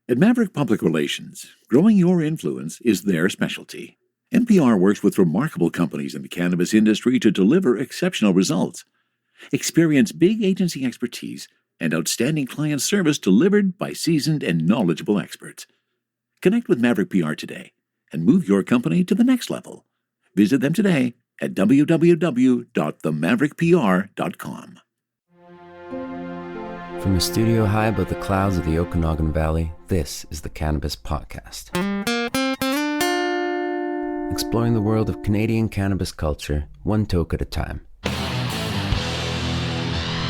At Maverick Public Relations, growing your influence is their specialty. NPR works with remarkable companies in the cannabis industry to deliver exceptional results. Experience big agency expertise and outstanding client service delivered by seasoned and knowledgeable experts. Connect with Maverick PR today and move your company to the next level. Visit them today at www.themaverickpr.com. From a studio high above the clouds of the Okanagan Valley, this is the Cannabis Podcast. Exploring the world of Canadian cannabis culture, one toke at a time.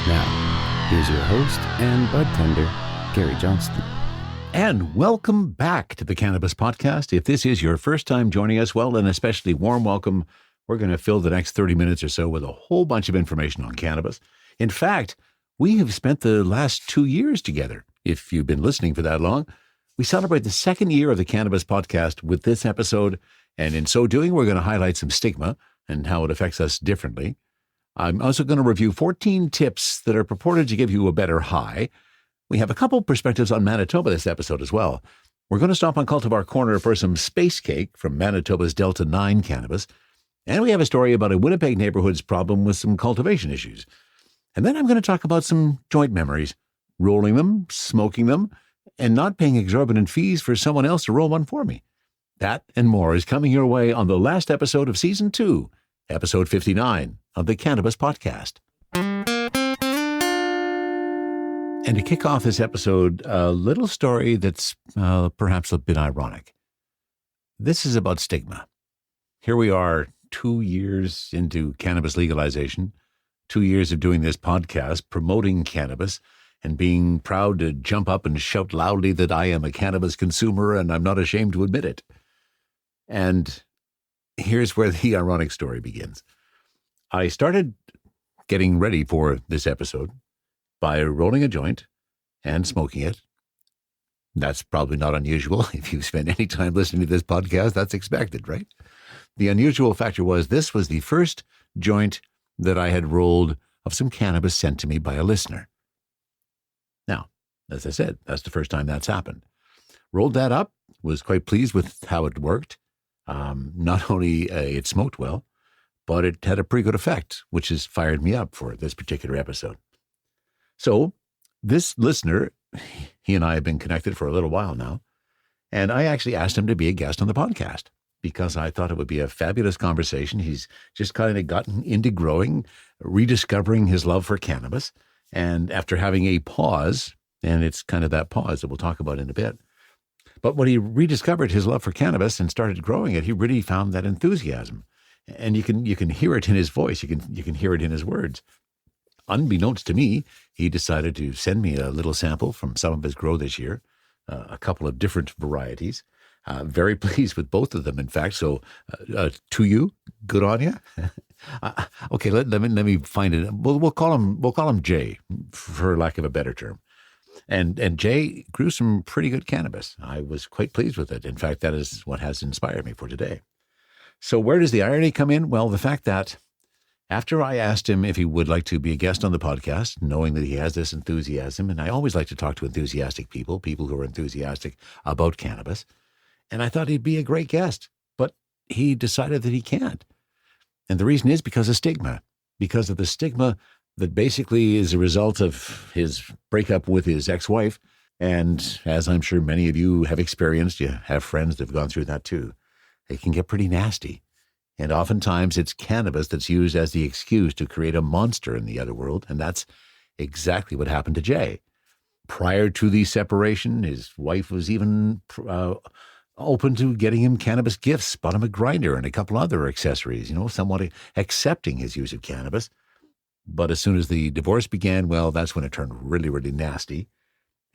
Now, here's your host and bud tender, Gary Johnston. And welcome back to the Cannabis Podcast. If this is your first time joining us, well, an especially warm welcome. We're going to fill the next 30 minutes or so with a whole bunch of information on cannabis. In fact, we have spent the last 2 years together. If you've been listening for that long, we celebrate the second year of the Cannabis Podcast with this episode. And in so doing, we're going to highlight some stigma and how it affects us differently. I'm also going to review 14 tips that are purported to give you a better high. We have a couple perspectives on Manitoba this episode as well. We're going to stop on Cultivar Corner for some space cake from Manitoba's Delta 9 cannabis. And we have a story about a Winnipeg neighborhood's problem with some cultivation issues. And then I'm going to talk about some joint memories, rolling them, smoking them, and not paying exorbitant fees for someone else to roll one for me. That and more is coming your way on the last episode of Season 2, Episode 59 of the Cannabis Podcast. And to kick off this episode, a little story that's perhaps a bit ironic. This is about stigma. Here we are 2 years into cannabis legalization, 2 years of doing this podcast, promoting cannabis, and being proud to jump up and shout loudly that I am a cannabis consumer and I'm not ashamed to admit it. And here's where the ironic story begins. I started getting ready for this episode by rolling a joint and smoking it. That's probably not unusual. If you've spent any time listening to this podcast, that's expected, right? The unusual factor was this was the first joint that I had rolled of some cannabis sent to me by a listener. Now, as I said, that's the first time that's happened. Rolled that up, was quite pleased with how it worked. Not only it smoked well, but it had a pretty good effect, which has fired me up for this particular episode. So this listener, he and I have been connected for a little while now, and I actually asked him to be a guest on the podcast because I thought it would be a fabulous conversation. He's just kind of gotten into growing, rediscovering his love for cannabis, and after having a pause, and it's kind of that pause that we'll talk about in a bit, but when he rediscovered his love for cannabis and started growing it, he really found that enthusiasm. And you can hear it in his voice. You can hear it in his words. Unbeknownst to me, he decided to send me a little sample from some of his grow this year, a couple of different varieties. Very pleased with both of them, in fact. So to you, good on you. Okay, let me find it. We'll call him Jay, for lack of a better term. And Jay grew some pretty good cannabis. I was quite pleased with it. In fact, that is what has inspired me for today. So where does the irony come in? Well, the fact that after I asked him if he would like to be a guest on the podcast, knowing that he has this enthusiasm, and I always like to talk to enthusiastic people who are enthusiastic about cannabis, and I thought he'd be a great guest, but he decided that he can't. And the reason is because of stigma, because of the stigma that basically is a result of his breakup with his ex-wife. And as I'm sure many of you have experienced, you have friends that have gone through that too. It can get pretty nasty. And oftentimes it's cannabis that's used as the excuse to create a monster in the other world. And that's exactly what happened to Jay. Prior to the separation, his wife was even open to getting him cannabis gifts, bought him a grinder and a couple other accessories, somewhat accepting his use of cannabis. But as soon as the divorce began, well, that's when it turned really, really nasty.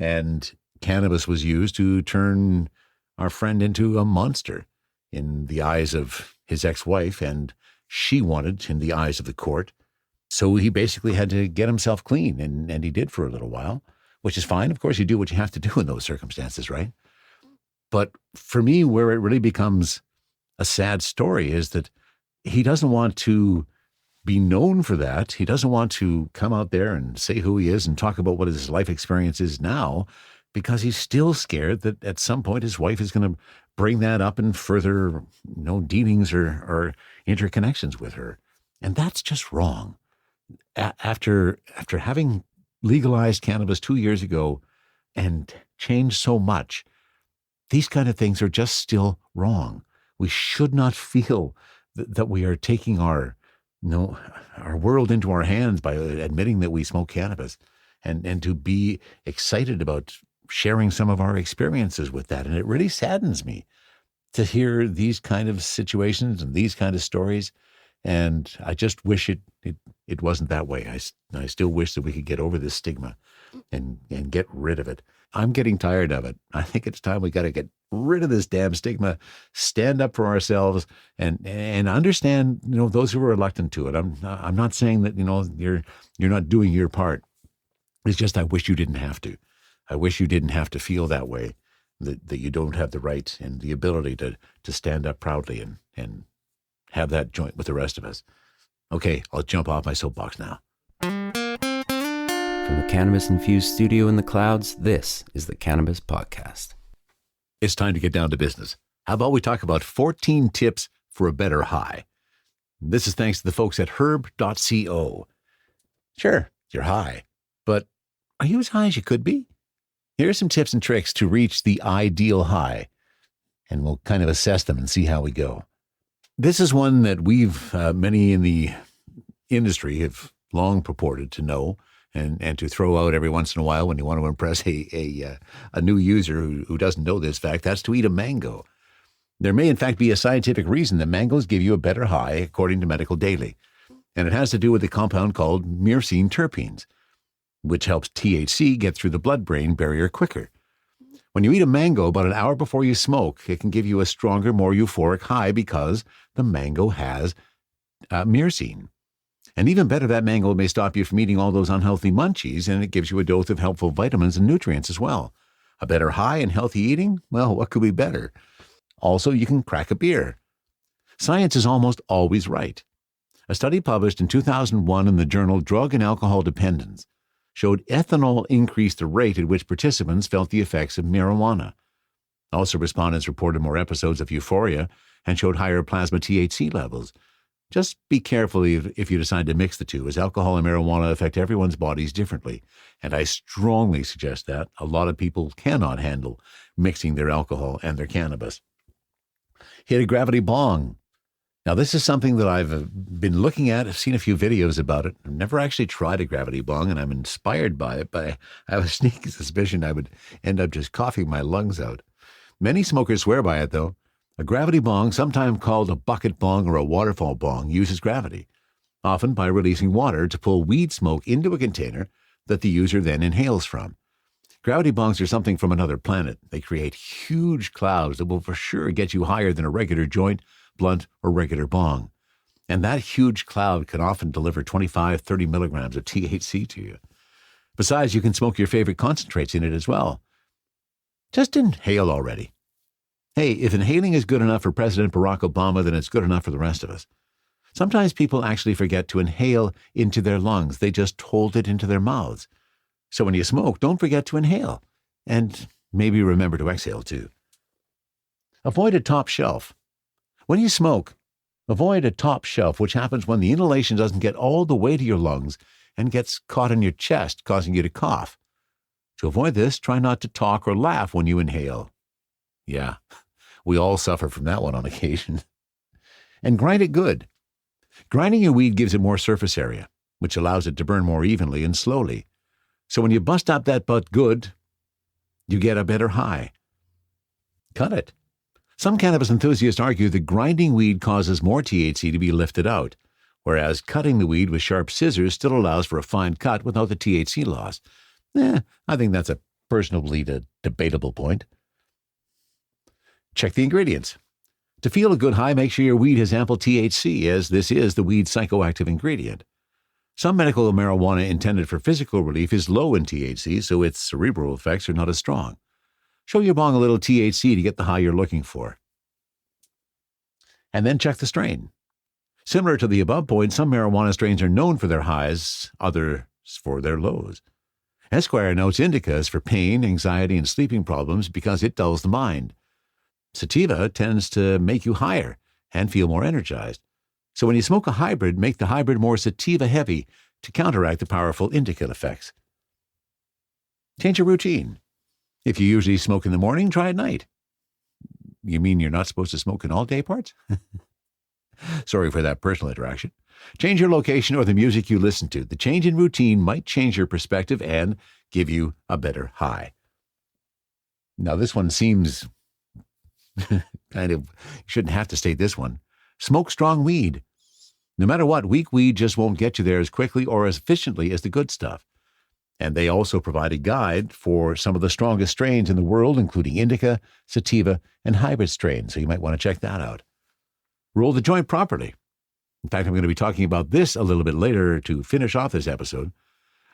And cannabis was used to turn our friend into a monster in the eyes of his ex-wife, and she wanted in the eyes of the court. So he basically had to get himself clean, and he did for a little while, which is fine. Of course, you do what you have to do in those circumstances, right? But for me, where it really becomes a sad story is that he doesn't want to be known for that. He doesn't want to come out there and say who he is and talk about what his life experience is now, because he's still scared that at some point his wife is going to bring that up in further, dealings or interconnections with her. And that's just wrong. After having legalized cannabis 2 years ago and changed so much, these kind of things are just still wrong. We should not feel that we are taking our world into our hands by admitting that we smoke cannabis, and to be excited about sharing some of our experiences with that. And it really saddens me to hear these kind of situations and these kind of stories. And I just wish it wasn't that way. I still wish that we could get over this stigma and get rid of it. I'm getting tired of it. I think it's time we got to get rid of this damn stigma, stand up for ourselves, and understand, those who are reluctant to it. I'm not saying that, you're not doing your part. It's just I wish you didn't have to. I wish you didn't have to feel that way, that you don't have the right and the ability to stand up proudly and have that joint with the rest of us. Okay, I'll jump off my soapbox now. From the cannabis-infused studio in the clouds, this is the Cannabis Podcast. It's time to get down to business. How about we talk about 14 tips for a better high? This is thanks to the folks at herb.co. Sure, you're high, but are you as high as you could be? Here are some tips and tricks to reach the ideal high, and we'll kind of assess them and see how we go. This is one that many in the industry have long purported to know and to throw out every once in a while when you want to impress a new user who doesn't know this fact. That's to eat a mango. There may in fact be a scientific reason that mangoes give you a better high, according to Medical Daily. And it has to do with a compound called myrcene terpenes, which helps THC get through the blood-brain barrier quicker. When you eat a mango about an hour before you smoke, it can give you a stronger, more euphoric high because the mango has myrcene. And even better, that mango may stop you from eating all those unhealthy munchies, and it gives you a dose of helpful vitamins and nutrients as well. A better high and healthy eating? Well, what could be better? Also, you can crack a beer. Science is almost always right. A study published in 2001 in the journal Drug and Alcohol Dependence showed ethanol increased the rate at which participants felt the effects of marijuana. Also, respondents reported more episodes of euphoria and showed higher plasma THC levels. Just be careful if you decide to mix the two, as alcohol and marijuana affect everyone's bodies differently. And I strongly suggest that. A lot of people cannot handle mixing their alcohol and their cannabis. Hit a gravity bong. Now, this is something that I've been looking at. I've seen a few videos about it. I've never actually tried a gravity bong, and I'm inspired by it, but I have a sneaky suspicion I would end up just coughing my lungs out. Many smokers swear by it, though. A gravity bong, sometimes called a bucket bong or a waterfall bong, uses gravity, often by releasing water to pull weed smoke into a container that the user then inhales from. Gravity bongs are something from another planet. They create huge clouds that will for sure get you higher than a regular joint, blunt, or regular bong. And that huge cloud can often deliver 25, 30 milligrams of THC to you. Besides, you can smoke your favorite concentrates in it as well. Just inhale already. Hey, if inhaling is good enough for President Barack Obama, then it's good enough for the rest of us. Sometimes people actually forget to inhale into their lungs. They just hold it into their mouths. So when you smoke, don't forget to inhale. And maybe remember to exhale too. Avoid a top shelf. When you smoke, avoid a top shelf, which happens when the inhalation doesn't get all the way to your lungs and gets caught in your chest, causing you to cough. To avoid this, try not to talk or laugh when you inhale. Yeah, we all suffer from that one on occasion. And grind it good. Grinding your weed gives it more surface area, which allows it to burn more evenly and slowly. So when you bust up that butt good, you get a better high. Cut it. Some cannabis enthusiasts argue that grinding weed causes more THC to be lifted out, whereas cutting the weed with sharp scissors still allows for a fine cut without the THC loss. I think that's a personally debatable point. Check the ingredients. To feel a good high, make sure your weed has ample THC, as this is the weed's psychoactive ingredient. Some medical marijuana intended for physical relief is low in THC, so its cerebral effects are not as strong. Show your bong a little THC to get the high you're looking for. And then check the strain. Similar to the above point, some marijuana strains are known for their highs, others for their lows. Esquire notes indica is for pain, anxiety, and sleeping problems because it dulls the mind. Sativa tends to make you higher and feel more energized. So when you smoke a hybrid, make the hybrid more sativa heavy to counteract the powerful indica effects. Change your routine. If you usually smoke in the morning, try at night. You mean you're not supposed to smoke in all day parts? Sorry for that personal interaction. Change your location or the music you listen to. The change in routine might change your perspective and give you a better high. Now, this one seems kind of, you shouldn't have to state this one. Smoke strong weed. No matter what, weak weed just won't get you there as quickly or as efficiently as the good stuff. And they also provide a guide for some of the strongest strains in the world, including indica, sativa, and hybrid strains. So you might want to check that out. Roll the joint properly. In fact, I'm going to be talking about this a little bit later to finish off this episode.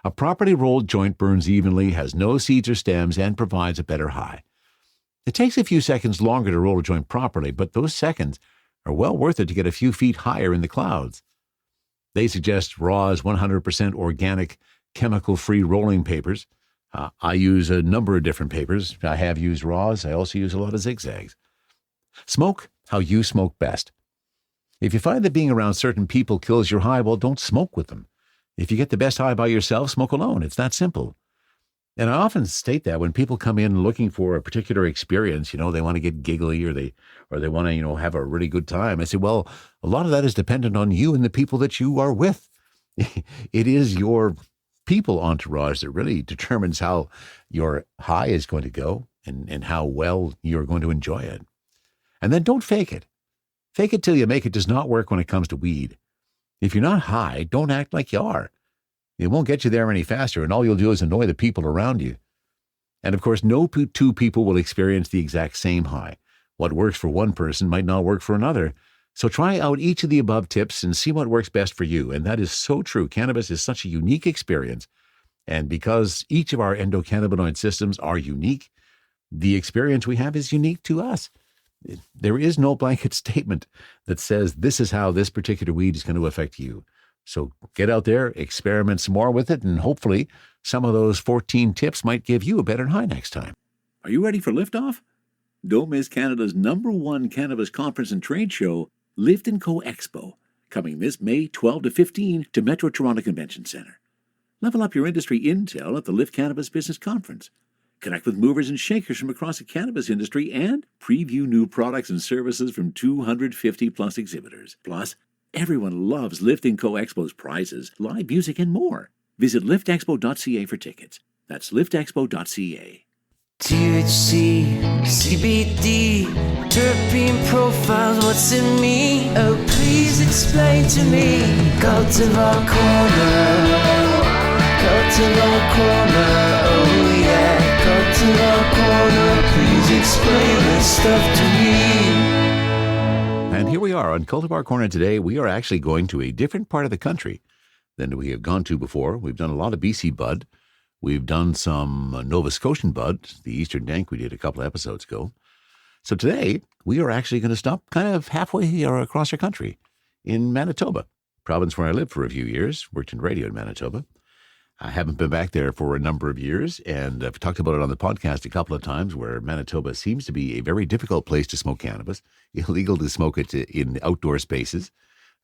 A properly rolled joint burns evenly, has no seeds or stems, and provides a better high. It takes a few seconds longer to roll a joint properly, but those seconds are well worth it to get a few feet higher in the clouds. They suggest Raw's 100% organic, chemical-free rolling papers. I use a number of different papers. I have used Raw's. I also use a lot of zigzags. Smoke how you smoke best. If you find that being around certain people kills your high, well, don't smoke with them. If you get the best high by yourself, smoke alone. It's that simple. And I often state that when people come in looking for a particular experience, they want to get giggly or they want to, have a really good time. I say, well, a lot of that is dependent on you and the people that you are with. It is your people entourage that really determines how your high is going to go and how well you're going to enjoy it. And then don't fake it. Fake it till you make it does not work when it comes to weed. If you're not high, don't act like you are. It won't get you there any faster, and all you'll do is annoy the people around you. And of course, no two people will experience the exact same high. What works for one person might not work for another. So try out each of the above tips and see what works best for you. And that is so true. Cannabis is such a unique experience. And because each of our endocannabinoid systems are unique, the experience we have is unique to us. There is no blanket statement that says this is how this particular weed is going to affect you. So get out there, experiment some more with it, and hopefully some of those 14 tips might give you a better high next time. Are you ready for liftoff? Don't miss Canada's #1 cannabis conference and trade show, Lift & Co Expo, coming this May 12 to 15 to Metro Toronto Convention Centre. Level up your industry intel at the Lift Cannabis Business Conference. Connect with movers and shakers from across the cannabis industry and preview new products and services from 250 plus exhibitors. Plus, everyone loves Lift & Co Expo's prizes, live music, and more. Visit liftexpo.ca for tickets. That's liftexpo.ca. THC, CBD, terpene profiles, what's in me? Oh, please explain to me. Cultivar Corner, Cultivar Corner, oh yeah. Cultivar Corner, please explain this stuff to me. And here we are on Cultivar Corner today. We are actually going to a different part of the country than we have gone to before. We've done a lot of BC bud. We've done some Nova Scotian bud, the Eastern Dank we did a couple of episodes ago. So today, we are actually going to stop kind of halfway or across our country in Manitoba, province where I lived for a few years, worked in radio in Manitoba. I haven't been back there for a number of years, and I've talked about it on the podcast a couple of times, where Manitoba seems to be a very difficult place to smoke cannabis, illegal to smoke it in outdoor spaces.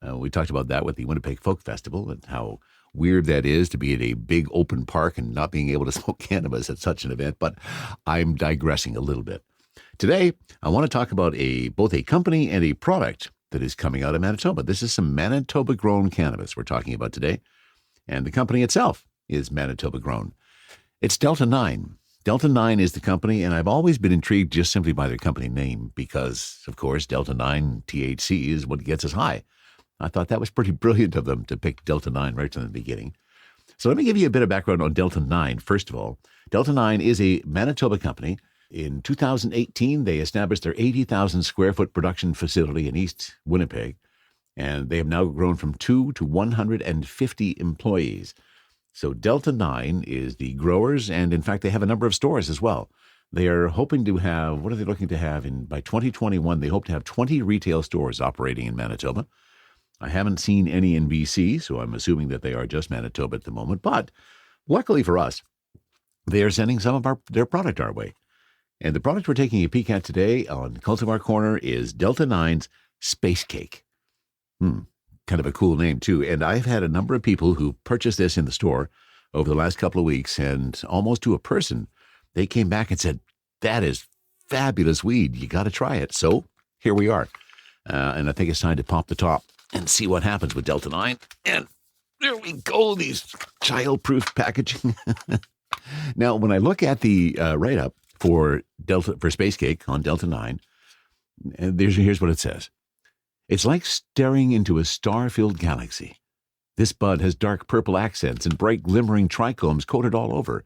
We talked about that with the Winnipeg Folk Festival and how weird that is to be at a big open park and not being able to smoke cannabis at such an event, but I'm digressing a little bit. Today, I want to talk about both a company and a product that is coming out of Manitoba. This is some Manitoba-grown cannabis we're talking about today, and the company itself is Manitoba grown. It's Delta 9. Delta 9 is the company, and I've always been intrigued just simply by their company name because, of course, Delta 9 THC is what gets us high. I thought that was pretty brilliant of them to pick Delta 9 right from the beginning. So let me give you a bit of background on Delta 9. First of all, Delta 9 is a Manitoba company. In 2018, they established their 80,000 square foot production facility in East Winnipeg, and they have now grown from 2 to 150 employees. So Delta 9 is the growers, and in fact, they have a number of stores as well. They are hoping to have, what are they looking to have? By 2021, they hope to have 20 retail stores operating in Manitoba. I haven't seen any in BC, so I'm assuming that they are just Manitoba at the moment. But luckily for us, they are sending some of their product our way. And the product we're taking a peek at today on Cultivar Corner is Delta 9's Space Cake. Kind of a cool name, too. And I've had a number of people who purchased this in the store over the last couple of weeks, and almost to a person, they came back and said, that is fabulous weed. You got to try it. So here we are. And I think it's time to pop the top and see what happens with Delta 9. And there we go, these child-proof packaging. Now, when I look at the write-up for Space Cake on Delta 9, here's what it says. It's like staring into a star-filled galaxy. This bud has dark purple accents and bright glimmering trichomes coated all over.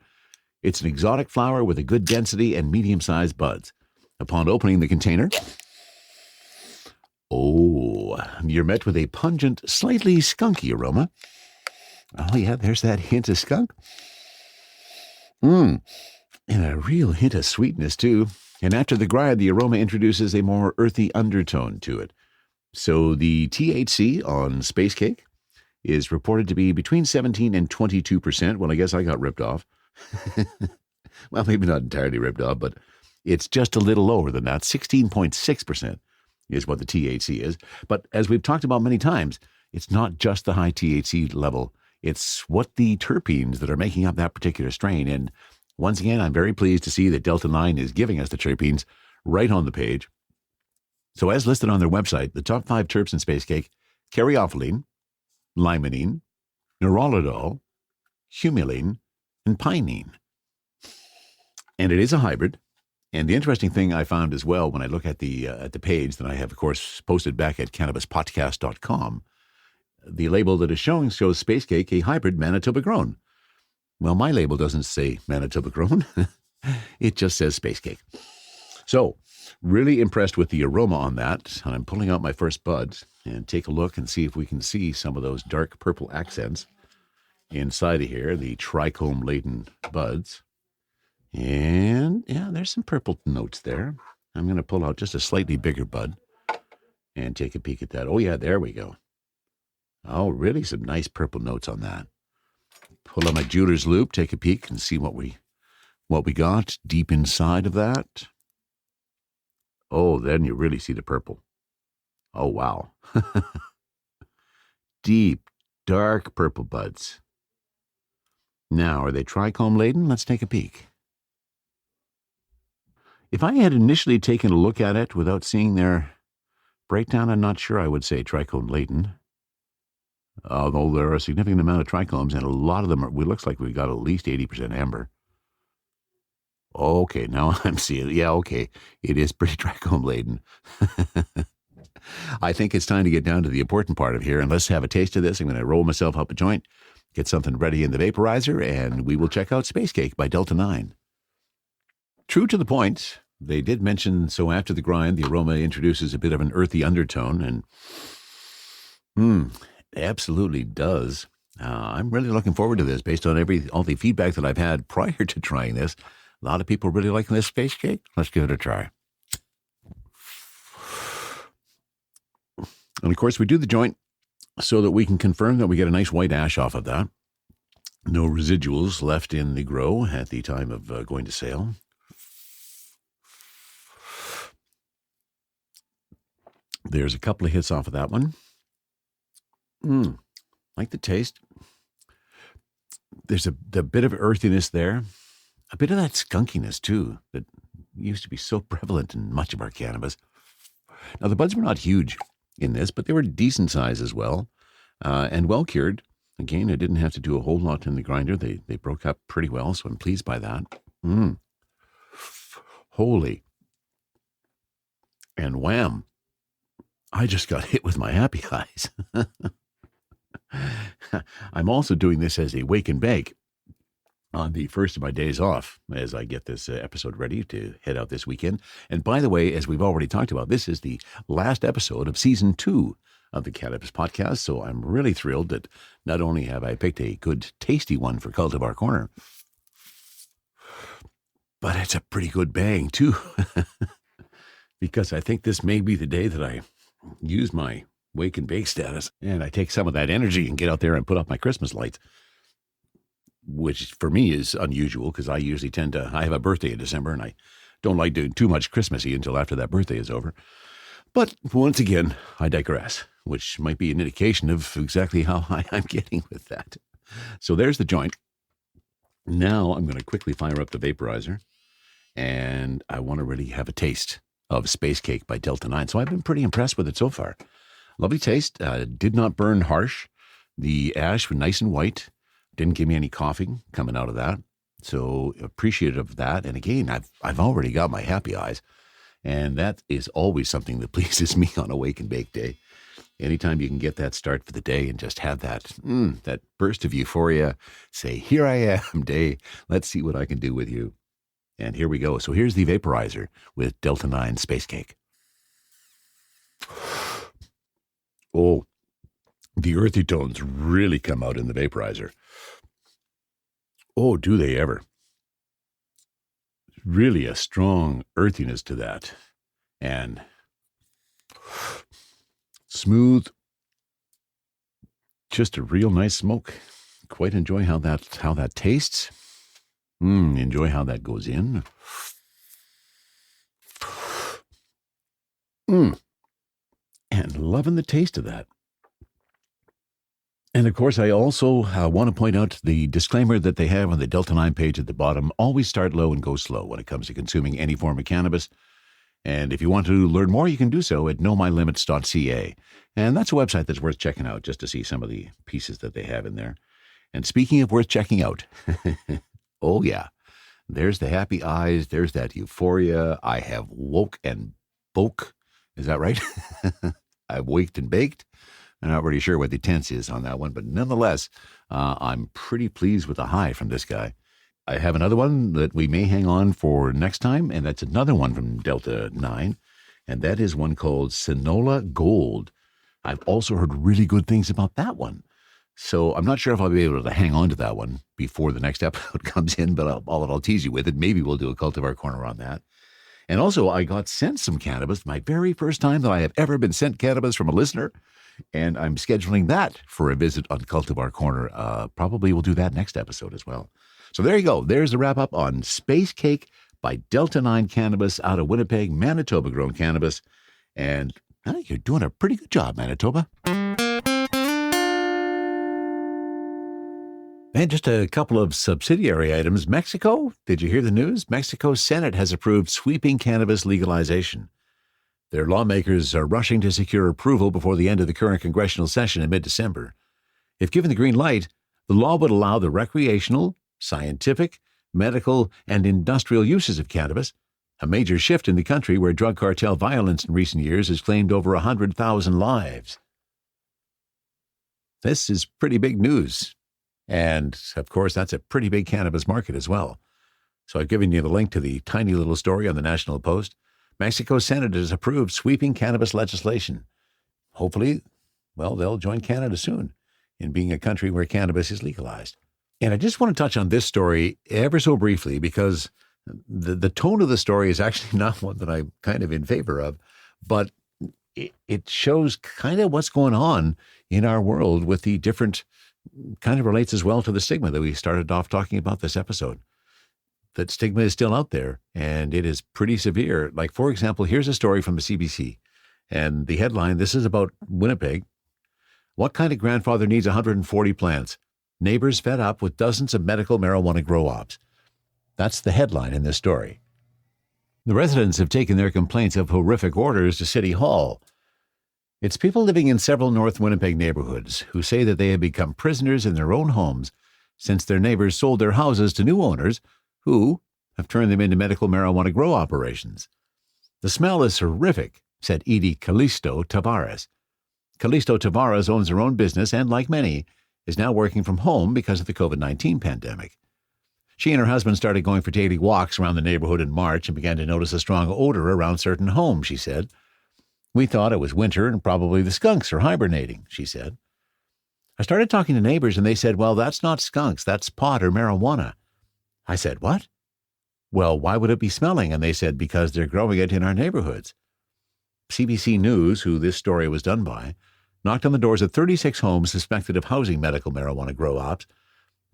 It's an exotic flower with a good density and medium-sized buds. Upon opening the container, you're met with a pungent, slightly skunky aroma. Oh, yeah, there's that hint of skunk. And a real hint of sweetness, too. And after the grind, the aroma introduces a more earthy undertone to it. So the THC on Space Cake is reported to be between 17 and 22%. Well, I guess I got ripped off. Well, maybe not entirely ripped off, but it's just a little lower than that. 16.6% is what the THC is. But as we've talked about many times, it's not just the high THC level. It's what the terpenes that are making up that particular strain. And once again, I'm very pleased to see that Delta 9 is giving us the terpenes right on the page. So as listed on their website, the top 5 terps in Space Cake: caryophyllene, limonene, nerolidol, humulene, and pinene. And it is a hybrid. And the interesting thing I found as well when I look at the page that I have, of course, posted back at cannabispodcast.com, the label that is showing shows Space Cake, a hybrid Manitoba grown. Well, my label doesn't say Manitoba grown. It just says Space Cake. So, really impressed with the aroma on that. I'm pulling out my first buds and take a look and see if we can see some of those dark purple accents inside of here, the trichome-laden buds. And, yeah, there's some purple notes there. I'm going to pull out just a slightly bigger bud and take a peek at that. Oh, yeah, there we go. Oh, really some nice purple notes on that. Pull out my jeweler's loupe, take a peek and see what we got deep inside of that. Oh, then you really see the purple. Oh, wow. Deep, dark purple buds. Now, are they trichome laden? Let's take a peek. If I had initially taken a look at it without seeing their breakdown, I'm not sure I would say trichome laden. Although there are a significant amount of trichomes, and a lot of them it looks like we got at least 80% amber. Okay, now I'm seeing, yeah, okay, it is pretty trichome laden. I think it's time to get down to the important part of here, and let's have a taste of this. I'm going to roll myself up a joint, get something ready in the vaporizer, and we will check out Space Cake by Delta 9. True to the point, they did mention, so after the grind, the aroma introduces a bit of an earthy undertone, and absolutely does. I'm really looking forward to this based on all the feedback that I've had prior to trying this. A lot of people really liking this Space Cake. Let's give it a try. And of course, we do the joint so that we can confirm that we get a nice white ash off of that. No residuals left in the grow at the time of going to sale. There's a couple of hits off of that one. Like the taste. There's a bit of earthiness there. A bit of that skunkiness, too, that used to be so prevalent in much of our cannabis. Now, the buds were not huge in this, but they were decent size as well, and well cured. Again, I didn't have to do a whole lot in the grinder. They broke up pretty well, so I'm pleased by that. Holy. And wham. I just got hit with my happy eyes. I'm also doing this as a wake and bake on the first of my days off as I get this episode ready to head out this weekend. And by the way, as we've already talked about, this is the last episode of Season 2 of the Cannabis Podcast, so I'm really thrilled that not only have I picked a good, tasty one for Cultivar Corner, but it's a pretty good bang, too, because I think this may be the day that I use my wake and bake status, and I take some of that energy and get out there and put up my Christmas lights. which for me is unusual because I usually I have a birthday in December and I don't like doing too much Christmassy until after that birthday is over. But once again, I digress, which might be an indication of exactly how high I'm getting with that. So there's the joint. Now I'm going to quickly fire up the vaporizer, and I want to really have a taste of Space Cake by Delta 9. So I've been pretty impressed with it so far. Lovely taste. Did not burn harsh. The ash was nice and white. Didn't give me any coughing coming out of that. So appreciative of that. And again, I've already got my happy eyes. And that is always something that pleases me on a wake and bake day. Anytime you can get that start for the day and just have that burst of euphoria, say, here I am, day. Let's see what I can do with you. And here we go. So here's the vaporizer with Delta 9 Space Cake. Oh, the earthy tones really come out in the vaporizer. Oh, do they ever. Really a strong earthiness to that. And smooth, just a real nice smoke. Quite enjoy how that tastes. Enjoy how that goes in. And loving the taste of that. And of course, I also want to point out the disclaimer that they have on the Delta 9 page at the bottom. Always start low and go slow when it comes to consuming any form of cannabis. And if you want to learn more, you can do so at knowmylimits.ca. And that's a website that's worth checking out just to see some of the pieces that they have in there. And speaking of worth checking out, oh yeah, there's the happy eyes. There's that euphoria. I have woke and boke. Is that right? I've waked and baked. I'm not really sure what the tense is on that one, but nonetheless, I'm pretty pleased with the high from this guy. I have another one that we may hang on for next time, and that's another one from Delta 9, and that is one called Sinola Gold. I've also heard really good things about that one. So I'm not sure if I'll be able to hang on to that one before the next episode comes in, but I'll tease you with it. Maybe we'll do a Cultivar Corner on that. And also, I got sent some cannabis, my very first time that I have ever been sent cannabis from a listener. And I'm scheduling that for a visit on Cultivar Corner. Probably we'll do that next episode as well. So there you go. There's the wrap up on Space Cake by Delta 9 Cannabis out of Winnipeg, Manitoba grown cannabis. And you're doing a pretty good job, Manitoba. And just a couple of subsidiary items. Mexico, did you hear the news? Mexico's Senate has approved sweeping cannabis legalization. Their lawmakers are rushing to secure approval before the end of the current congressional session in mid-December. If given the green light, the law would allow the recreational, scientific, medical, and industrial uses of cannabis, a major shift in the country where drug cartel violence in recent years has claimed over 100,000 lives. This is pretty big news. And, of course, that's a pretty big cannabis market as well. So I've given you the link to the tiny little story on the National Post. Mexico's Senate has approved sweeping cannabis legislation. Hopefully, they'll join Canada soon in being a country where cannabis is legalized. And I just want to touch on this story ever so briefly because the tone of the story is actually not one that I'm kind of in favor of, but it shows kind of what's going on in our world with the different, kind of relates as well to the stigma that we started off talking about this episode. That stigma is still out there, and it is pretty severe. Like, for example, here's a story from the CBC, and the headline, this is about Winnipeg. What kind of grandfather needs 140 plants? Neighbours fed up with dozens of medical marijuana grow-ops. That's the headline in this story. The residents have taken their complaints of horrific orders to City Hall. It's people living in several North Winnipeg neighborhoods who say that they have become prisoners in their own homes since their neighbors sold their houses to new owners who have turned them into medical marijuana grow operations. The smell is horrific, said Edie Callisto Tavares. Callisto Tavares owns her own business and, like many, is now working from home because of the COVID-19 pandemic. She and her husband started going for daily walks around the neighborhood in March and began to notice a strong odor around certain homes, she said. We thought it was winter and probably the skunks are hibernating, she said. I started talking to neighbors and they said, well, that's not skunks, that's pot or marijuana. I said, what? Well, why would it be smelling? And they said, because they're growing it in our neighborhoods. CBC News, who this story was done by, knocked on the doors of 36 homes suspected of housing medical marijuana grow ops.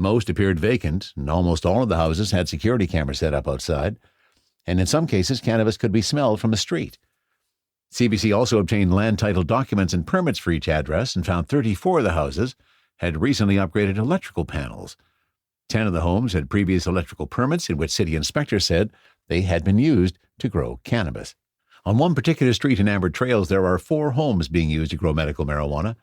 Most appeared vacant, and almost all of the houses had security cameras set up outside. And in some cases, cannabis could be smelled from a street. CBC also obtained land title documents and permits for each address and found 34 of the houses had recently upgraded electrical panels. 10 of the homes had previous electrical permits in which city inspectors said they had been used to grow cannabis. On one particular street in Amber Trails, there are 4 homes being used to grow medical marijuana.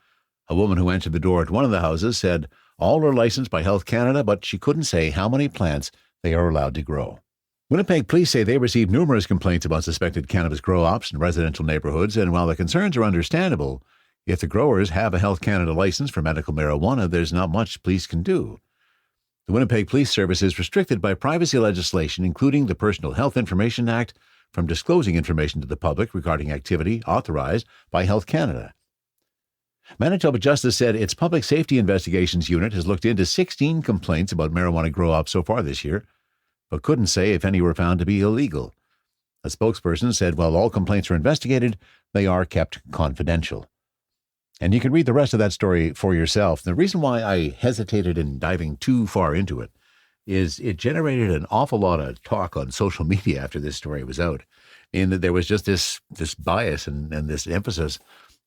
A woman who entered the door at one of the houses said all are licensed by Health Canada, but she couldn't say how many plants they are allowed to grow. Winnipeg police say they received numerous complaints about suspected cannabis grow-ops in residential neighborhoods, and while the concerns are understandable, if the growers have a Health Canada license for medical marijuana, there's not much police can do. The Winnipeg Police Service is restricted by privacy legislation, including the Personal Health Information Act, from disclosing information to the public regarding activity authorized by Health Canada. Manitoba Justice said its Public Safety Investigations Unit has looked into 16 complaints about marijuana grow-ops so far this year, but couldn't say if any were found to be illegal. A spokesperson said while all complaints are investigated, they are kept confidential. And you can read the rest of that story for yourself. The reason why I hesitated in diving too far into it is it generated an awful lot of talk on social media after this story was out, in that there was just this bias and this emphasis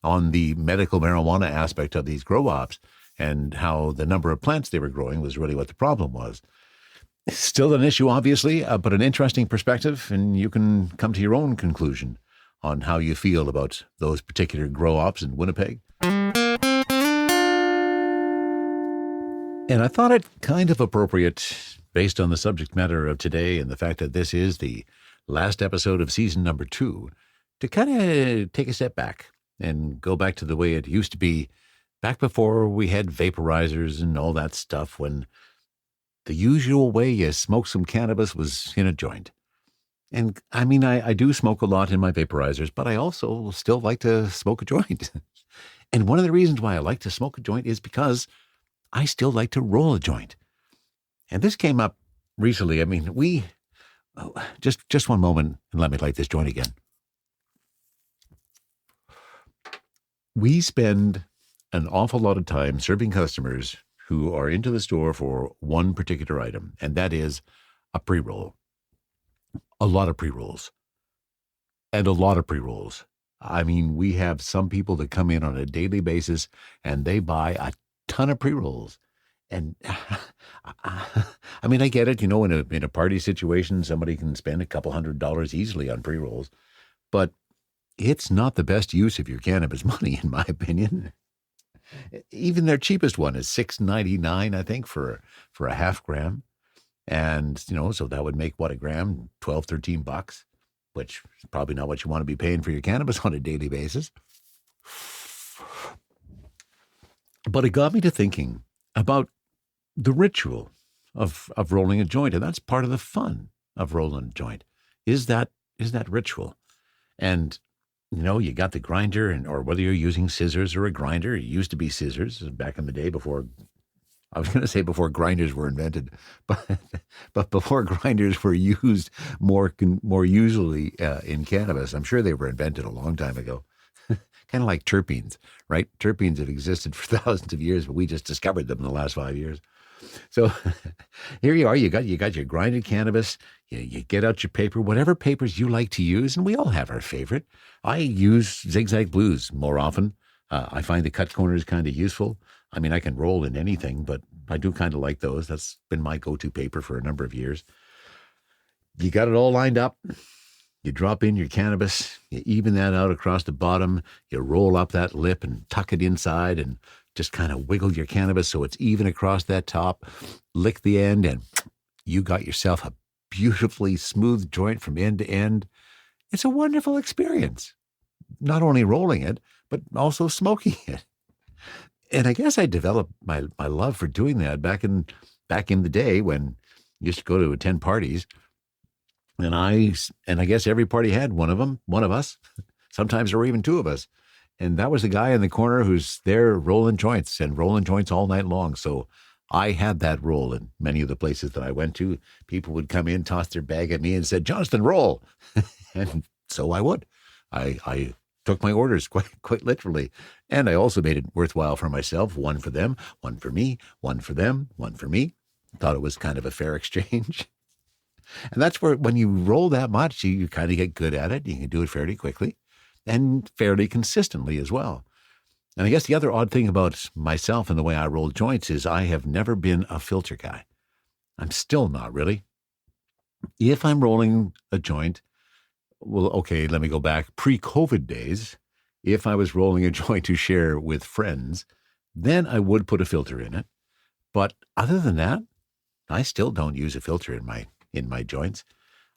on the medical marijuana aspect of these grow-ops and how the number of plants they were growing was really what the problem was. Still an issue, obviously, but an interesting perspective, and you can come to your own conclusion on how you feel about those particular grow-ops in Winnipeg. And I thought it kind of appropriate, based on the subject matter of today and the fact that this is the last episode of season number 2, to kind of take a step back and go back to the way it used to be back before we had vaporizers and all that stuff, when the usual way you smoke some cannabis was in a joint. And I mean, I do smoke a lot in my vaporizers, but I also still like to smoke a joint. And one of the reasons why I like to smoke a joint is because I still like to roll a joint. And this came up recently. I mean, just one moment and let me light this joint again. We spend an awful lot of time serving customers who are into the store for one particular item, and that is a pre-roll. A lot of pre-rolls. And a lot of pre-rolls. I mean, we have some people that come in on a daily basis and they buy a ton of pre-rolls. And I mean, I get it, in a party situation, somebody can spend a couple $100 easily on pre-rolls, but it's not the best use of your cannabis money, in my opinion. Even their cheapest one is $6.99, I think, for a half gram. And, so that would make, a gram? $12-13, which is probably not what you want to be paying for your cannabis on a daily basis. But it got me to thinking about the ritual of rolling a joint. And that's part of the fun of rolling a joint, is that ritual. And, you got the grinder, or whether you're using scissors or a grinder. It used to be scissors back in the day before grinders were invented, but before grinders were used more usually in cannabis. I'm sure they were invented a long time ago. Kind of like terpenes, right? Terpenes have existed for thousands of years, but we just discovered them in the last 5 years. So here you are, you got your grinded cannabis, you get out your paper, whatever papers you like to use, and we all have our favorite. I use Zigzag Blues more often. I find the cut corners kind of useful. I mean, I can roll in anything, but I do kind of like those. That's been my go-to paper for a number of years. You got it all lined up. You drop in your cannabis, you even that out across the bottom, you roll up that lip and tuck it inside and just kind of wiggle your cannabis so it's even across that top, lick the end, and you got yourself a beautifully smooth joint from end to end. It's a wonderful experience, not only rolling it, but also smoking it. And I guess I developed my love for doing that back in the day when I used to go to attend parties. And I guess every party had one of us, sometimes there were even 2 of us. And that was the guy in the corner who's there rolling joints all night long. So I had that role in many of the places that I went to. People would come in, toss their bag at me and said, "Johnston, roll." And so I would. I took my orders quite literally. And I also made it worthwhile for myself. One for them, one for me, one for them, one for me. thought it was kind of a fair exchange. And that's where, when you roll that much, you kind of get good at it. You can do it fairly quickly and fairly consistently as well. And I guess the other odd thing about myself and the way I roll joints is I have never been a filter guy. I'm still not really. If I'm rolling a joint, well, okay, let me go back. Pre-COVID days, if I was rolling a joint to share with friends, then I would put a filter in it. But other than that, I still don't use a filter in my joints.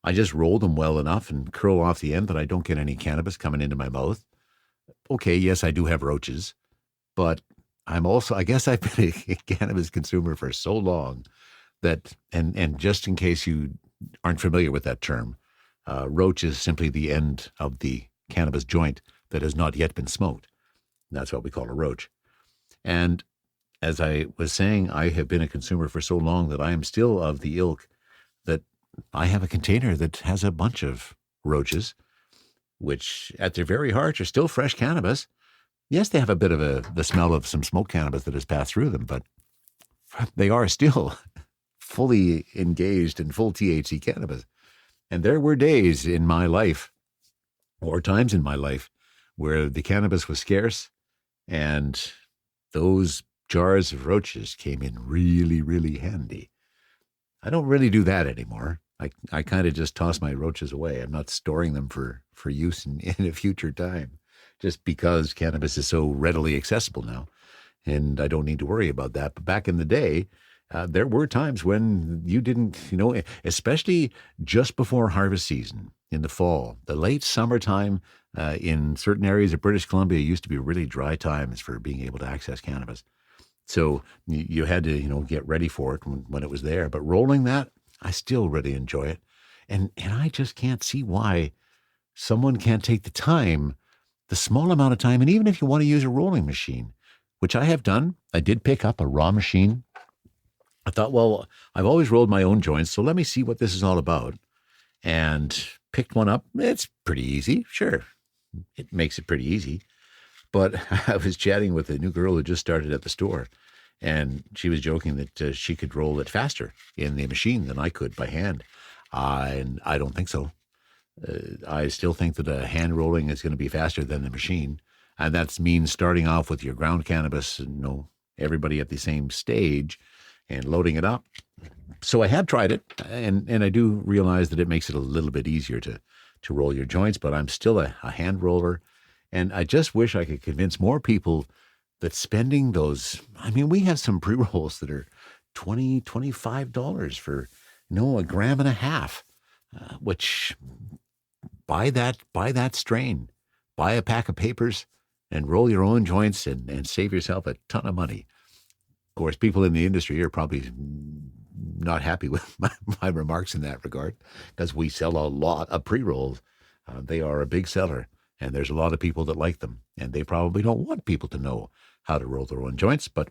I just roll them well enough and curl off the end that I don't get any cannabis coming into my mouth. Okay, yes, I do have roaches, but I guess I've been a cannabis consumer for so long that, and just in case you aren't familiar with that term, roach is simply the end of the cannabis joint that has not yet been smoked. That's what we call a roach. And as I was saying, I have been a consumer for so long that I am still of the ilk that I have a container that has a bunch of roaches, which at their very heart are still fresh cannabis. Yes, they have a bit of the smell of some smoked cannabis that has passed through them, but they are still fully engaged in full THC cannabis. And there were days in my life, or times in my life, where the cannabis was scarce and those jars of roaches came in really, really handy. I don't really do that anymore. I kind of just toss my roaches away. I'm not storing them for use in a future time, just because cannabis is so readily accessible now, and I don't need to worry about that. But back in the day, there were times when you didn't, especially just before harvest season in the fall, the late summertime in certain areas of British Columbia used to be really dry times for being able to access cannabis. So you had to, get ready for it when it was there. But rolling that, I still really enjoy it. And I just can't see why someone can't take the time, the small amount of time, and even if you want to use a rolling machine, which I have done. I did pick up a raw machine. I thought, well, I've always rolled my own joints, so let me see what this is all about. And picked one up. It's pretty easy. Sure, it makes it pretty easy. But I was chatting with a new girl who just started at the store, and she was joking that she could roll it faster in the machine than I could by hand. And I don't think so. I still think that a hand rolling is going to be faster than the machine. And that means starting off with your ground cannabis, everybody at the same stage and loading it up. So I have tried it, and I do realize that it makes it a little bit easier to roll your joints, but I'm still a hand roller. And I just wish I could convince more people that spending those, we have some pre-rolls that are $20, $25 for, a gram and a half, which buy that strain, buy a pack of papers and roll your own joints and save yourself a ton of money. Of course, people in the industry are probably not happy with my remarks in that regard, because we sell a lot of pre-rolls. They are a big seller, and there's a lot of people that like them, and they probably don't want people to know how to roll their own joints. But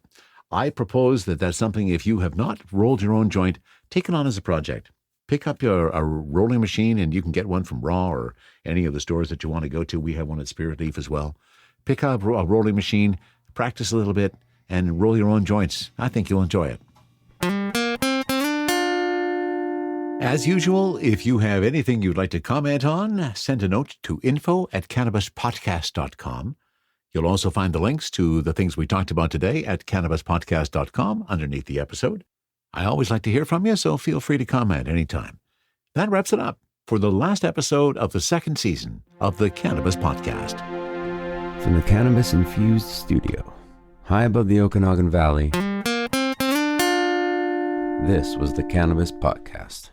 I propose that that's something, if you have not rolled your own joint, take it on as a project. Pick up a rolling machine, and you can get one from Raw or any of the stores that you want to go to. We have one at Spirit Leaf as well. Pick up a rolling machine, practice a little bit, and roll your own joints. I think you'll enjoy it. As usual, if you have anything you'd like to comment on, send a note to info@cannabispodcast.com. You'll also find the links to the things we talked about today at cannabispodcast.com underneath the episode. I always like to hear from you, so feel free to comment anytime. That wraps it up for the last episode of the second season of the Cannabis Podcast. From the cannabis-infused studio, high above the Okanagan Valley, this was the Cannabis Podcast.